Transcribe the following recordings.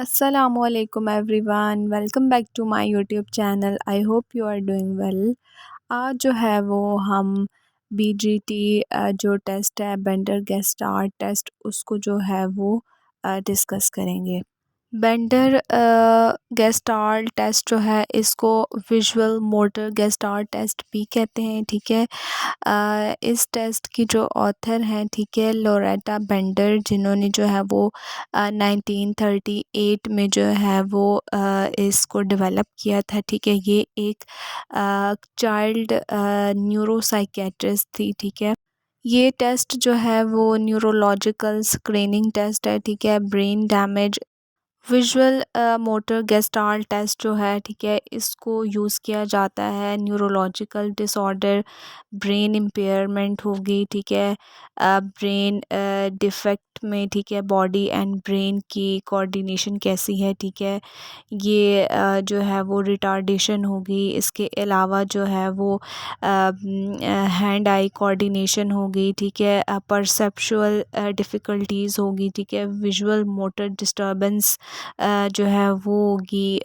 Assalamualaikum everyone, welcome back to my YouTube channel. I hope you are doing well. आज जो है वो हम बीजीटी जो टेस्ट है, बेंडर गेस्टार्ट टेस्ट, उसको जो है वो डिस्कस करेंगे। बेंडर गेस्टार्ट टेस्ट जो है, इसको विजुअल मोटर गेस्टार्ट टेस्ट भी कहते हैं। ठीक है, इस टेस्ट की जो ऑथर हैं, ठीक है, लोरेटा बेंडर, जिन्होंने जो है वो 1938 में जो है वो इसको डेवलप किया था। ठीक है, ये एक चाइल्ड न्यूरोसाइकेट्रिस्ट थी। ठीक है, ये टेस्ट जो है वो न्यूरोलॉजिकल स्क्रीनिंग टेस्ट है। ठीक है, brain damage visual motor gestalt test जो है, ठीक है, इसको यूज़ किया जाता है न्यूरोलॉजिकल डिसऑर्डर, ब्रेन इम्पेयरमेंट होगी। ठीक है, ब्रेन डिफेक्ट में, ठीक है, बॉडी एंड ब्रेन की कोऑर्डिनेशन कैसी है। ठीक है, ये जो है वो रिटार्डेशन होगी। इसके अलावा जो है वो हैंड आई कोऑर्डिनेशन होगी। ठीक है, परसेप्चुअल डिफ़िकल्टीज़ होगी। ठीक है, विजुअल मोटर डिस्टर्बेंस जो है वो होगी,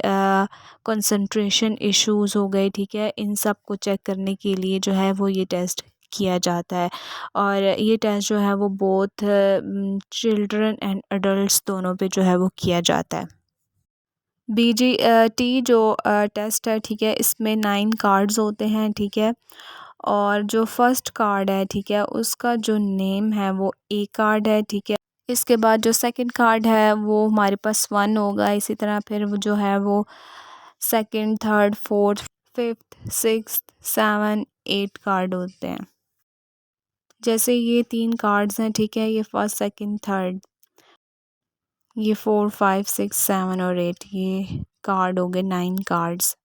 कंसंट्रेशन इश्यूज़ हो गए। ठीक है, इन सब को चेक करने के लिए जो है वो ये टेस्ट किया जाता है। और ये टेस्ट जो है वो बोथ चिल्ड्रन एंड अडल्ट्स दोनों पे जो है वो किया जाता है। टी जो टेस्ट है, ठीक है, इसमें 9 कार्ड्स होते हैं। ठीक है, और जो फर्स्ट कार्ड है, ठीक है, उसका जो नेम है वो ए कार्ड है। ठीक है, इसके बाद जो सेकंड कार्ड है वो हमारे पास 1 होगा। इसी तरह फिर वो जो है वो second, third, fourth, fifth, sixth, 7, 8 card होते हैं। जैसे ये 3 कार्ड्स हैं, ठीक है, ये फर्स्ट, सेकंड, थर्ड, ये 4, 5, 6, 7 और 8, ये कार्ड हो गए 9 कार्ड्स।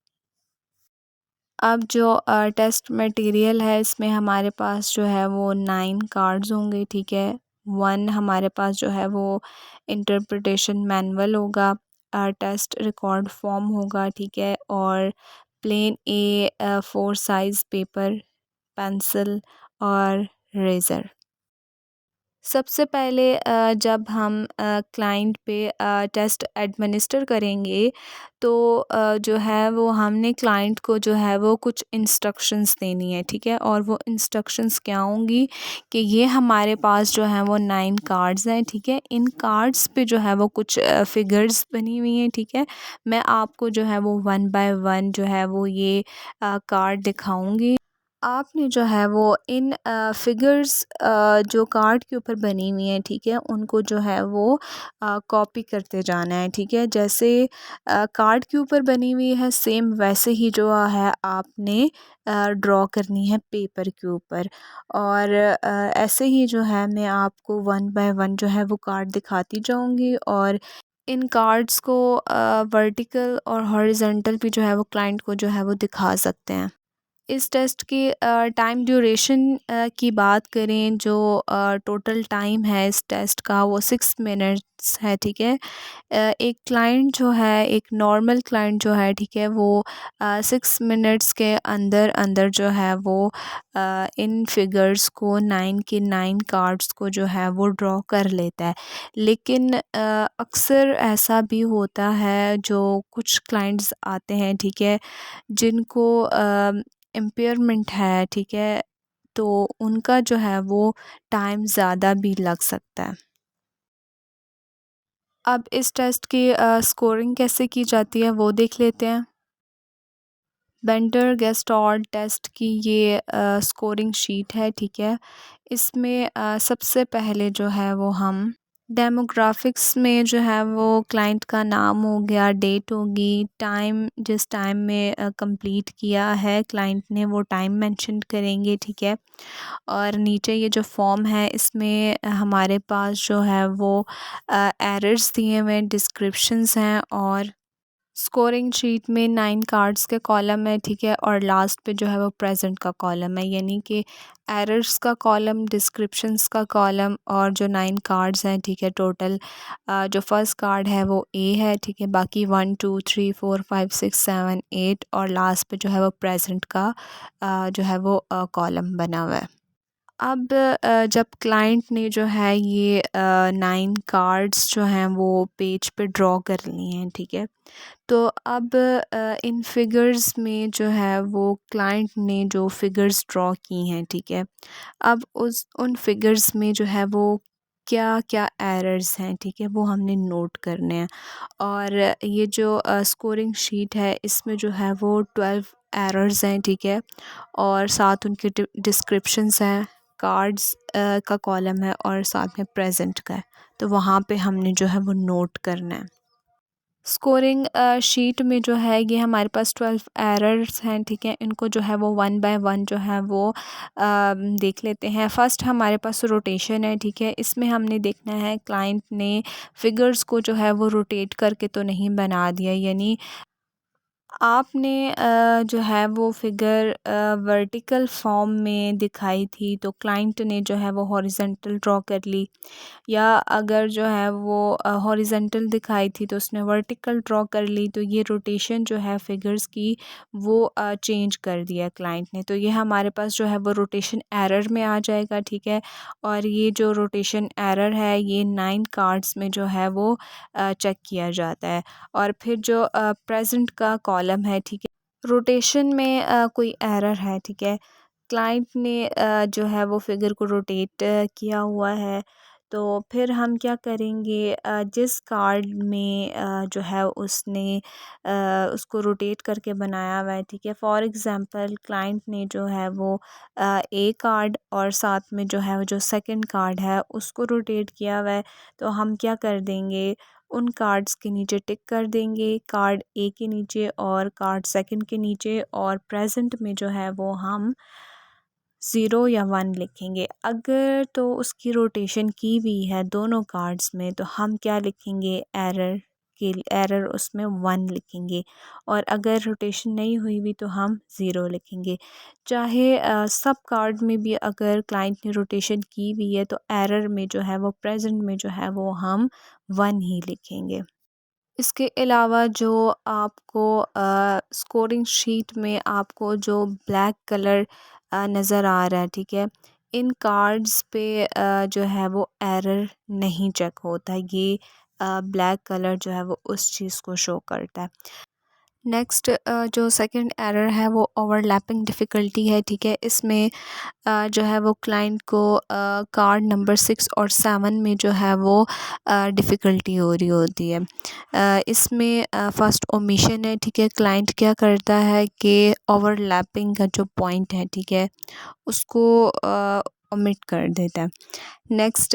अब जो टेस्ट मटेरियल है, इसमें हमारे पास जो है वो 9 कार्ड्स होंगे। ठीक है, 1 हमारे पास जो है वो इंटरप्रिटेशन मैनुअल होगा, टेस्ट रिकॉर्ड फॉर्म होगा। ठीक है, और प्लेन ए 4 साइज़ पेपर, पेंसिल और रेज़र। सबसे पहले जब हम क्लाइंट पे टेस्ट एडमिनिस्टर करेंगे, तो जो है वो हमने क्लाइंट को जो है वो कुछ इंस्ट्रक्शंस देनी है। ठीक है, और वो इंस्ट्रक्शंस क्या होंगी कि ये हमारे पास जो है वो 9 कार्ड्स हैं। ठीक है, इन कार्ड्स पे जो है वो कुछ फिगर्स बनी हुई हैं। ठीक है, मैं आपको जो है वो 1 बाय 1 जो है वो ये कार्ड दिखाऊंगी। आपने जो है वो इन फिगर्स जो कार्ड के ऊपर बनी हुई हैं, ठीक है, उनको जो है वो कॉपी करते जाना है। ठीक है, जैसे कार्ड के ऊपर बनी हुई है, सेम वैसे ही जो है आपने ड्रॉ करनी है पेपर के ऊपर। और ऐसे ही जो है मैं आपको 1 बाय 1 जो है वो कार्ड दिखाती जाऊंगी, और इन कार्ड्स को वर्टिकल और हॉरिजॉन्टल भी जो है वो क्लाइंट को जो है वो दिखा सकते हैं। इस टेस्ट की टाइम ड्यूरेशन की बात करें, जो टोटल टाइम है इस टेस्ट का वो 6 मिनट्स है। ठीक है, एक क्लाइंट जो है, एक नॉर्मल क्लाइंट जो है, ठीक है, वो 6 मिनट्स के अंदर अंदर जो है वो इन फिगर्स को, 9 के 9 कार्ड्स को जो है वो ड्रॉ कर लेता है। लेकिन अक्सर ऐसा भी होता है, जो कुछ क्लाइंट्स आते हैं, ठीक है, जिनको इम्पेयरमेंट है। ठीक है, तो उनका जो है वो टाइम ज़्यादा भी लग सकता है। अब इस टेस्ट की स्कोरिंग कैसे की जाती है वो देख लेते हैं। बेंडर गेस्टाल्ट टेस्ट की ये स्कोरिंग शीट है। ठीक है, इसमें सबसे पहले जो है वो हम डेमोग्राफिक्स में जो है वो क्लाइंट का नाम हो गया, डेट होगी, टाइम, जिस टाइम में कंप्लीट किया है क्लाइंट ने वो टाइम मेंशन करेंगे। ठीक है, और नीचे ये जो फॉर्म है, इसमें हमारे पास जो है वो एरर्स दिए हुए डिस्क्रिप्शंस हैं, और स्कोरिंग शीट में 9 कार्ड्स के कॉलम है। ठीक है, और लास्ट पे जो है वो प्रेजेंट का कॉलम है, यानी कि एरर्स का कॉलम, डिस्क्रिप्शंस का कॉलम, और जो 9 कार्ड्स हैं, ठीक है, टोटल जो फर्स्ट कार्ड है वो ए है। ठीक है, बाकी 1, 2, 3, 4, 5, 6, 7, 8, और लास्ट पे जो है वो प्रेजेंट का जो है वो कॉलम बना हुआ है। अब जब क्लाइंट ने जो है ये 9 कार्ड्स जो हैं वो पेज पे ड्रॉ कर लिए हैं, ठीक है। तो अब इन फिगर्स में जो है वो क्लाइंट ने जो फिगर्स ड्रॉ की हैं, ठीक है। अब उन फिगर्स में जो है वो क्या क्या एरर्स हैं, ठीक है, वो हमने नोट करने हैं। और ये जो स्कोरिंग शीट है इसमें जो है वो 12 एरर्स हैं, ठीक है। और साथ उनके डिस्क्रिप्शंस हैं, कार्ड्स का कॉलम है और साथ में प्रेजेंट का है। तो वहाँ पे हमने जो है वो नोट करना है। स्कोरिंग शीट में जो है ये हमारे पास 12 एरर्स हैं, ठीक है। इनको जो है वो वन बाय वन जो है वो देख लेते हैं। फ़र्स्ट हमारे पास रोटेशन है, ठीक है। इसमें हमने देखना है क्लाइंट ने फिगर्स को जो है वो रोटेट करके तो नहीं बना दिया, यानी आपने जो है वो फ़िगर वर्टिकल फॉर्म में दिखाई थी तो क्लाइंट ने जो है वो हॉरिजॉन्टल ड्रॉ कर ली, या अगर जो है वो हॉरिजॉन्टल दिखाई थी तो उसने वर्टिकल ड्रॉ कर ली। तो ये रोटेशन जो है फिगर्स की वो चेंज कर दिया क्लाइंट ने, तो ये हमारे पास जो है वो रोटेशन एरर में आ जाएगा, ठीक है। और ये जो रोटेशन एरर है ये 9 कार्ड्स में जो है वो चेक किया जाता है। और फिर जो प्रेजेंट का कॉलम है, ठीक है, रोटेशन में कोई एरर है, ठीक है। क्लाइंट ने जो है वो फिगर को रोटेट किया हुआ है। तो फिर हम क्या करेंगे, जिस कार्ड में जो है उसने उसको रोटेट करके बनाया हुआ है, ठीक है। फॉर एग्ज़ाम्पल क्लाइंट ने जो है वो ए कार्ड और साथ में जो है वो जो सेकंड कार्ड है उसको रोटेट किया हुआ है। तो हम क्या कर देंगे, उन कार्ड्स के नीचे टिक कर देंगे, कार्ड ए के नीचे और कार्ड सेकंड के नीचे, और प्रेजेंट में जो है वो हम 0 या 1 लिखेंगे। अगर तो उसकी रोटेशन की हुई है दोनों कार्ड्स में तो हम क्या लिखेंगे, एरर उसमें 1 लिखेंगे। और अगर रोटेशन नहीं हुई हुई तो हम 0 लिखेंगे। चाहे सब कार्ड में भी अगर क्लाइंट ने रोटेशन की हुई है तो एरर में जो है वो प्रेजेंट में जो है वो हम 1 ही लिखेंगे। इसके अलावा जो आपको स्कोरिंग शीट में आपको जो ब्लैक कलर नज़र आ रहा है, ठीक है, इन कार्ड्स पे जो है वो एरर नहीं चेक होता, ये ब्लैक कलर जो है वो उस चीज़ को शो करता है। नेक्स्ट जो सेकंड एरर है वो ओवरलैपिंग डिफ़िकल्टी है, ठीक है। इसमें जो है वो क्लाइंट को कार्ड नंबर 6 और 7 में जो है वो डिफ़िकल्टी हो रही होती है। इसमें फ़र्स्ट ओमिशन है, ठीक है। क्लाइंट क्या करता है कि ओवरलैपिंग का जो पॉइंट है, ठीक है, उसको ओमिट कर देता है। नेक्स्ट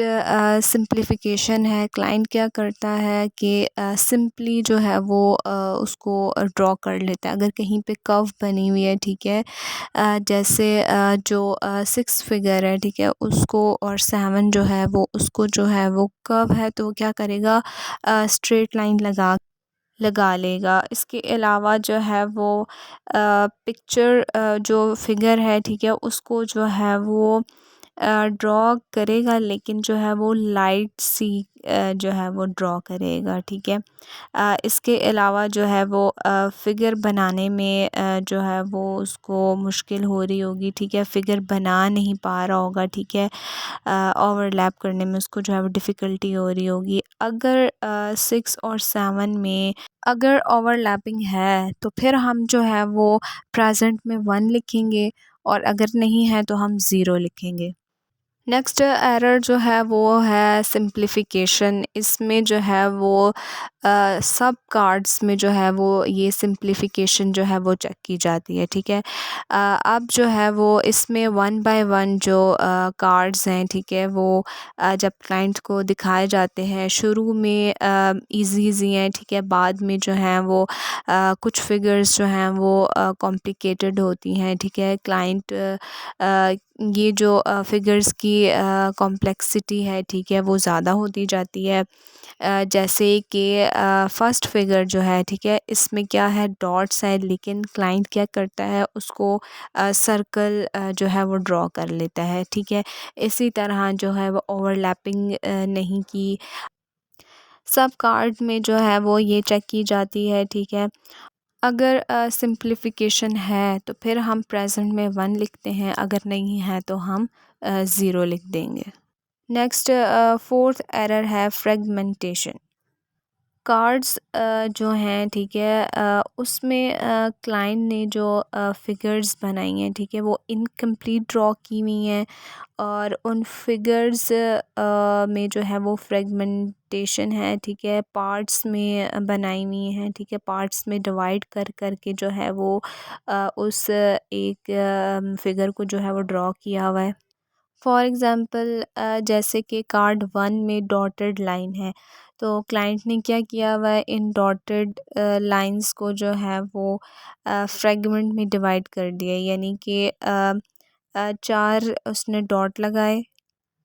सिंप्लीफिकेशन है। क्लाइंट क्या करता है कि सिंपली जो है वो उसको ड्रॉ कर लेता है। अगर कहीं पे कर्व बनी हुई है, ठीक है, जैसे जो 6 फिगर है, ठीक है, उसको और 7 जो है वो उसको जो है वो कर्व है तो वो क्या करेगा, स्ट्रेट लाइन लगा लेगा। इसके अलावा जो है वो पिक्चर जो फिगर है, ठीक है, उसको जो है वो ड्रॉ करेगा, लेकिन जो है वो लाइट सी जो है वो ड्रॉ करेगा, ठीक है। इसके अलावा जो है वो फ़िगर बनाने में जो है वो उसको मुश्किल हो रही होगी, ठीक है, फ़िगर बना नहीं पा रहा होगा, ठीक है। ओवरलैप करने में उसको जो है वो डिफ़िकल्टी हो रही होगी। अगर 6 और 7 में अगर ओवरलैपिंग है तो फिर हम जो है वो प्रेजेंट में 1 लिखेंगे, और अगर नहीं है तो हम 0 लिखेंगे। नेक्स्ट एरर जो है वो है सिंप्लीफिकेशन। इसमें जो है वो सब कार्ड्स में जो है वो ये सिंप्लीफिकेशन जो है वो चेक की जाती है, ठीक है। अब जो है वो इसमें वन बाय वन जो कार्ड्स हैं, ठीक है, वो जब क्लाइंट को दिखाए जाते हैं शुरू में इजी इजी हैं, ठीक है, बाद में जो है वो कुछ फिगर्स जो हैं वो कॉम्प्लिकेटेड होती हैं, ठीक है। क्लाइंट ये जो फिगर्स की कॉम्प्लेक्सिटी है, ठीक है, वो ज़्यादा होती जाती है। जैसे कि फ़र्स्ट फिगर जो है, ठीक है, इसमें क्या है, डॉट्स है, लेकिन क्लाइंट क्या करता है उसको सर्कल जो है वो ड्रॉ कर लेता है, ठीक है। इसी तरह जो है वो ओवरलैपिंग नहीं की, सब कार्ड में जो है वो ये चेक की जाती है, ठीक है। अगर सिंप्लीफिकेशन है तो फिर हम प्रेजेंट में 1 लिखते हैं, अगर नहीं है तो हम ज़ीरो लिख देंगे। नेक्स्ट फोर्थ एरर है फ्रेगमेंटेशन। कार्ड्स जो हैं ठीक है, उसमें क्लाइंट ने जो फिगर्स बनाई हैं ठीक है, वो इनकम्प्लीट ड्रॉ की हुई हैं और उन फिगर्स में जो है वो फ्रेगमेंटेशन है ठीक है, पार्ट्स में बनाई हुई हैं ठीक है, पार्ट्स में डिवाइड कर कर के जो है वो उस एक फिगर को जो है वो ड्रॉ किया हुआ है। फॉर एग्ज़ाम्पल जैसे कि कार्ड वन में डॉटेड लाइन है, तो क्लाइंट ने क्या किया हुआ है, इन डॉटेड लाइंस को जो है वो फ्रेगमेंट में डिवाइड कर दिया, यानी कि 4 उसने डॉट लगाए,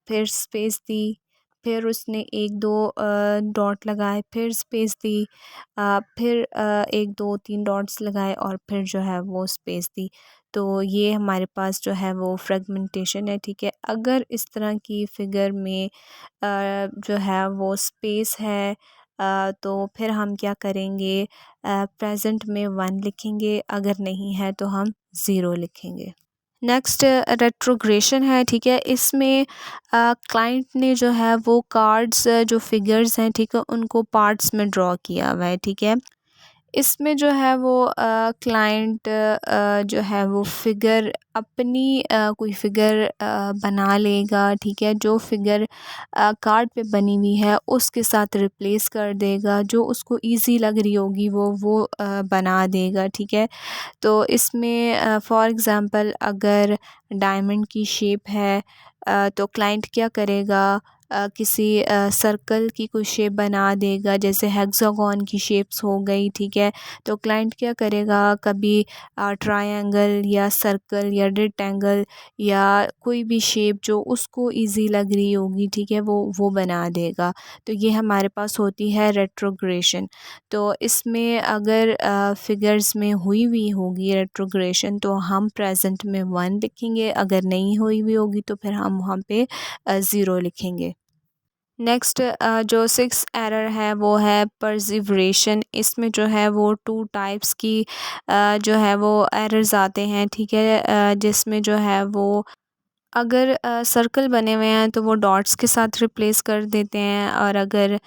फिर स्पेस दी, फिर उसने 1-2 डॉट लगाए, फिर स्पेस दी, फिर 1-2-3 डॉट्स लगाए और फिर जो है वो स्पेस दी। तो ये हमारे पास जो है वो फ्रेगमेंटेशन है ठीक है। अगर इस तरह की फ़िगर में जो है वो स्पेस है, तो फिर हम क्या करेंगे, प्रेज़ेंट में 1 लिखेंगे, अगर नहीं है तो हम ज़ीरो लिखेंगे। नेक्स्ट रेट्रोग्रेशन है ठीक है, इसमें क्लाइंट ने जो है वो कार्ड्स जो फिगर्स हैं ठीक है, उनको पार्ट्स में ड्रॉ किया हुआ है ठीक है। इसमें जो है वो क्लाइंट जो है वो फ़िगर अपनी कोई फ़िगर बना लेगा ठीक है, जो फ़िगर कार्ड पे बनी हुई है उसके साथ रिप्लेस कर देगा, जो उसको ईज़ी लग रही होगी वो बना देगा ठीक है। तो इसमें फॉर एग्ज़ाम्पल अगर डायमंड की शेप है, तो क्लाइंट क्या करेगा, किसी सर्कल की कोई शेप बना देगा, जैसे हेक्सागोन की शेप्स हो गई ठीक है। तो क्लाइंट क्या करेगा, कभी ट्रायंगल या सर्कल या रेक्टेंगल या कोई भी शेप जो उसको इजी लग रही होगी ठीक है, वो बना देगा। तो ये हमारे पास होती है रेट्रोग्रेशन। तो इसमें अगर फिगर्स में हुई होगी रेट्रोग्रेशन, तो हम प्रेजेंट में 1 लिखेंगे, अगर नहीं हुई होगी तो फिर हम वहाँ पे ज़ीरो लिखेंगे। नेक्स्ट जो सिक्स एरर है वो है परसिवरेशन। इसमें जो है वो 2 टाइप्स की जो है वो एरर्स आते हैं ठीक है, जिसमें जो है वो अगर सर्कल बने हुए हैं तो वो डॉट्स के साथ रिप्लेस कर देते हैं, और अगर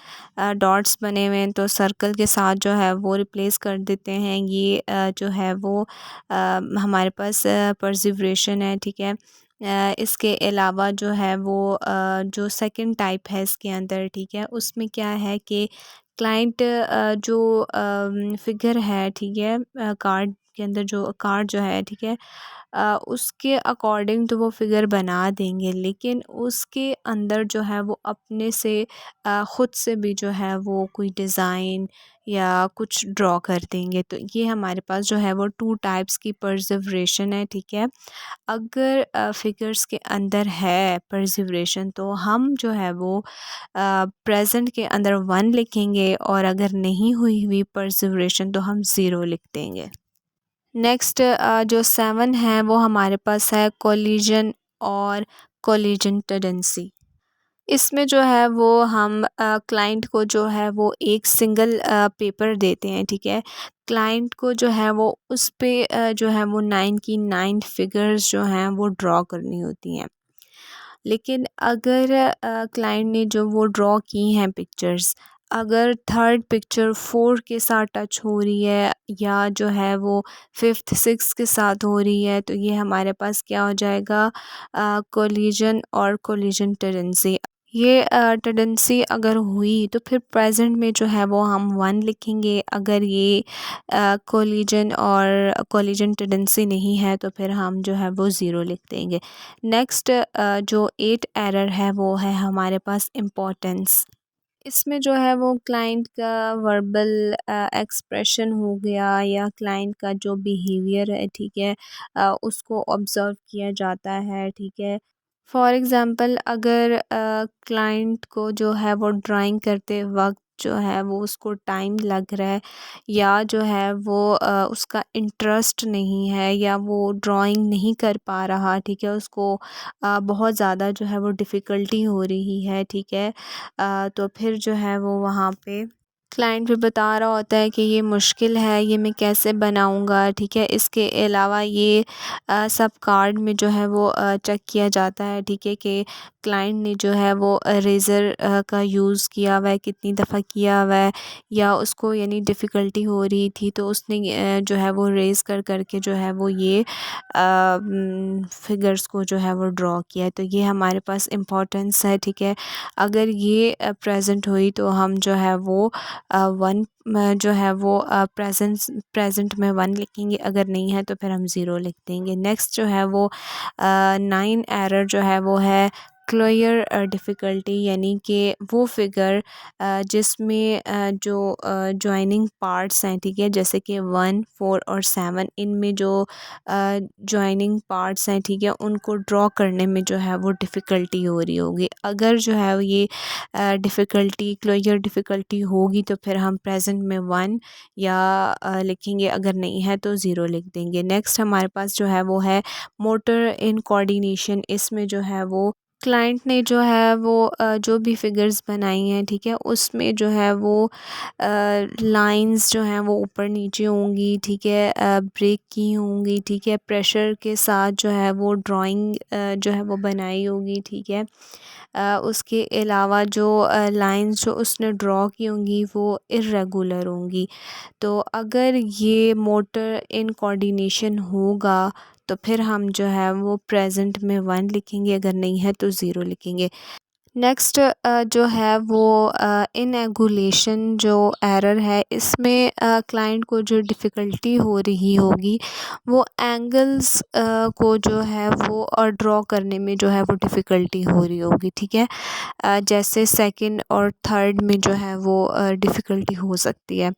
डॉट्स बने हुए हैं तो सर्कल के साथ जो है वो रिप्लेस कर देते हैं। ये जो है वो हमारे पास परसिवरेशन है ठीक है। इसके अलावा जो है वो जो सेकंड टाइप है इसके अंदर ठीक है, उसमें क्या है कि क्लाइंट जो फिगर है ठीक है, कार्ड के अंदर जो कार्ड जो है ठीक है, उसके अकॉर्डिंग तो वो फ़िगर बना देंगे, लेकिन उसके अंदर जो है वो अपने से ख़ुद से भी जो है वो कोई डिज़ाइन या कुछ ड्रॉ कर देंगे। तो ये हमारे पास जो है वो 2 टाइप्स की परसिवरेशन है ठीक है। अगर फ़िगर्स के अंदर है परसिवरेशन, तो हम जो है वो प्रेज़ेंट के अंदर 1 लिखेंगे, और अगर नहीं हुई हुई परसिवरेशन तो हम ज़ीरो लिख देंगे। नेक्स्ट जो 7 है वो हमारे पास है कोलिजन और कोलिजन टेंडेंसी। इसमें जो है वो हम क्लाइंट को जो है वो एक सिंगल पेपर देते हैं ठीक है। क्लाइंट को जो है वो उस पे जो है वो 9 की 9 फिगर्स जो हैं वो ड्रॉ करनी होती हैं। लेकिन अगर क्लाइंट ने जो वो ड्रॉ की हैं पिक्चर्स, अगर थर्ड पिक्चर 4 के साथ टच हो रही है या जो है वो फिफ्थ 6 के साथ हो रही है, तो ये हमारे पास क्या हो जाएगा, कोलिजन और कोलिजन टेंडेंसी। ये टेंडेंसी अगर हुई तो फिर प्रेजेंट में जो है वो हम 1 लिखेंगे, अगर ये कोलिजन और कोलिजन टेंडेंसी नहीं है तो फिर हम जो है वो ज़ीरो लिख देंगे। नेक्स्ट जो 8 एरर है वो है हमारे पास इम्पोर्टेंस। इसमें जो है वो क्लाइंट का वर्बल एक्सप्रेशन हो गया या क्लाइंट का जो बिहेवियर है ठीक है, उसको ऑब्ज़र्व किया जाता है ठीक है। फॉर एग्ज़ाम्पल अगर क्लाइंट को जो है वो ड्राइंग करते वक़्त जो है वो उसको टाइम लग रहा है, या जो है वो उसका इंटरेस्ट नहीं है, या वो ड्राइंग नहीं कर पा रहा ठीक है, उसको बहुत ज़्यादा जो है वो डिफ़िकल्टी हो रही है ठीक है, तो फिर जो है वो वहाँ पे क्लाइंट भी बता रहा होता है कि ये मुश्किल है, ये मैं कैसे बनाऊंगा, ठीक है। इसके अलावा ये सब कार्ड में जो है वो चेक किया जाता है, ठीक है, कि क्लाइंट ने जो है वो रेज़र का यूज़ किया हुआ है, कितनी दफ़ा किया हुआ है, या उसको यानी डिफ़िकल्टी हो रही थी तो उसने जो है वो रेज़ कर करके जो है वो ये फिगर्स को जो है वो ड्रॉ किया है। तो ये हमारे पास इम्पोर्टेंस है, ठीक है। अगर ये प्रेजेंट हुई तो हम जो है वो वन जो है वो प्रेजेंट में वन लिखेंगे, अगर नहीं है तो फिर हम ज़ीरो लिख देंगे। नेक्स्ट जो है वो 9 एरर जो है वो है क्लियर डिफ़िकल्टी, यानी कि वो फिगर जिसमें जो जॉइनिंग पार्ट्स हैं, ठीक है, जैसे कि 1, 4 और 7, इनमें जो जॉइनिंग पार्ट्स हैं, ठीक है, उनको ड्रॉ करने में जो है वो डिफ़िकल्टी हो रही होगी। अगर जो है ये डिफ़िकल्टी क्लियर डिफ़िकल्टी होगी तो फिर हम प्रेजेंट में वन या लिखेंगे, अगर नहीं है तो ज़ीरो लिख देंगे। नेक्स्ट हमारे पास जो है वो है मोटर इन कोऑर्डिनेशन। इसमें जो है वो क्लाइंट ने जो है वो जो भी फिगर्स बनाई हैं, ठीक है, उसमें जो है वो लाइंस जो हैं वो ऊपर नीचे होंगी, ठीक है, ब्रेक की होंगी, ठीक है, प्रेशर के साथ जो है वो ड्राइंग जो है वो बनाई होगी, ठीक है। उसके अलावा जो लाइंस जो उसने ड्रॉ की होंगी वो इर्रेगुलर होंगी। तो अगर ये मोटर इन कोऑर्डिनेशन होगा तो फिर हम जो है वो प्रेजेंट में वन लिखेंगे, अगर नहीं है तो ज़ीरो लिखेंगे। नेक्स्ट जो है वो इनएगुलेशन जो एरर है, इसमें क्लाइंट को जो डिफ़िकल्टी हो रही होगी वो एंगल्स को जो है वो ड्रॉ करने में जो है वो डिफ़िकल्टी हो रही होगी, ठीक है। जैसे सेकंड और थर्ड में जो है वो डिफ़िकल्टी हो सकती है।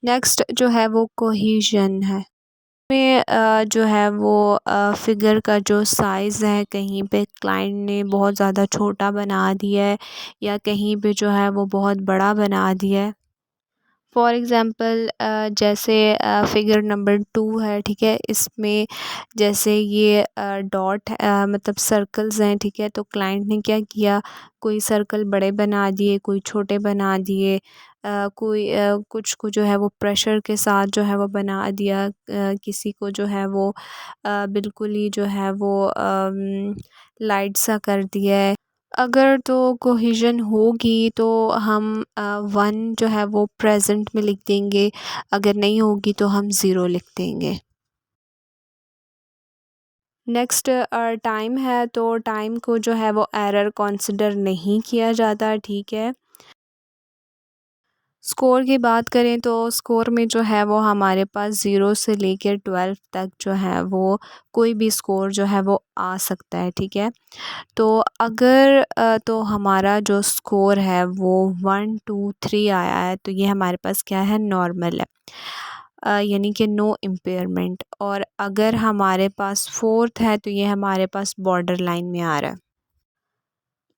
नेक्स्ट जो है वो कोहेजन है। में जो है वो फिगर का जो साइज़ है, कहीं पे क्लाइंट ने बहुत ज़्यादा छोटा बना दिया है या कहीं पे जो है वो बहुत बड़ा बना दिया है। फॉर एग्ज़ाम्पल जैसे फिगर नंबर 2 है, ठीक है, इसमें जैसे ये डॉट मतलब सर्कल्स हैं, ठीक है, तो क्लाइंट ने क्या किया, कोई सर्कल बड़े बना दिए, कोई छोटे बना दिए, कोई कुछ को जो है वो प्रेशर के साथ जो है वो बना दिया, किसी को जो है वो बिल्कुल ही जो है वो लाइट सा कर दिया है। अगर तो कोहेजन होगी तो हम वन जो है वो प्रेजेंट में लिख देंगे, अगर नहीं होगी तो हम ज़ीरो लिख देंगे। नेक्स्ट टाइम है, तो टाइम को जो है वो एरर कंसिडर नहीं किया जाता, ठीक है। स्कोर की बात करें तो स्कोर में जो है वो हमारे पास 0 से लेकर 12 तक जो है वो कोई भी स्कोर जो है वो आ सकता है, ठीक है। तो अगर तो हमारा जो स्कोर है वो 1, 2, 3 आया है तो ये हमारे पास क्या है, नॉर्मल है, यानी कि नो इम्पेयरमेंट। और अगर हमारे पास फोर्थ है तो ये हमारे पास बॉर्डर लाइन में आ रहा है।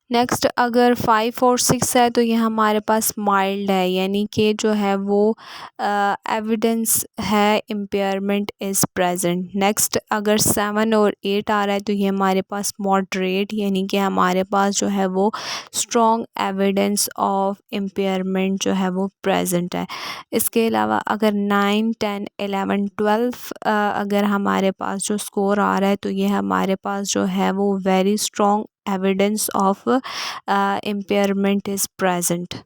नेक्स्ट अगर 5 और 6 है तो ये हमारे पास माइल्ड है, यानी कि जो है वो एविडेंस है इम्पेयरमेंट इज़ प्रेजेंट। नेक्स्ट अगर 7 और 8 आ रहा है तो ये हमारे पास मॉडरेट, यानी कि हमारे पास जो है वो स्ट्रॉन्ग एविडेंस ऑफ इम्पेयरमेंट जो है वो प्रेजेंट है। इसके अलावा अगर 9, 10, 11, 12 अगर हमारे पास जो स्कोर आ रहा है तो ये हमारे पास जो है वो very strong evidence of impairment is present।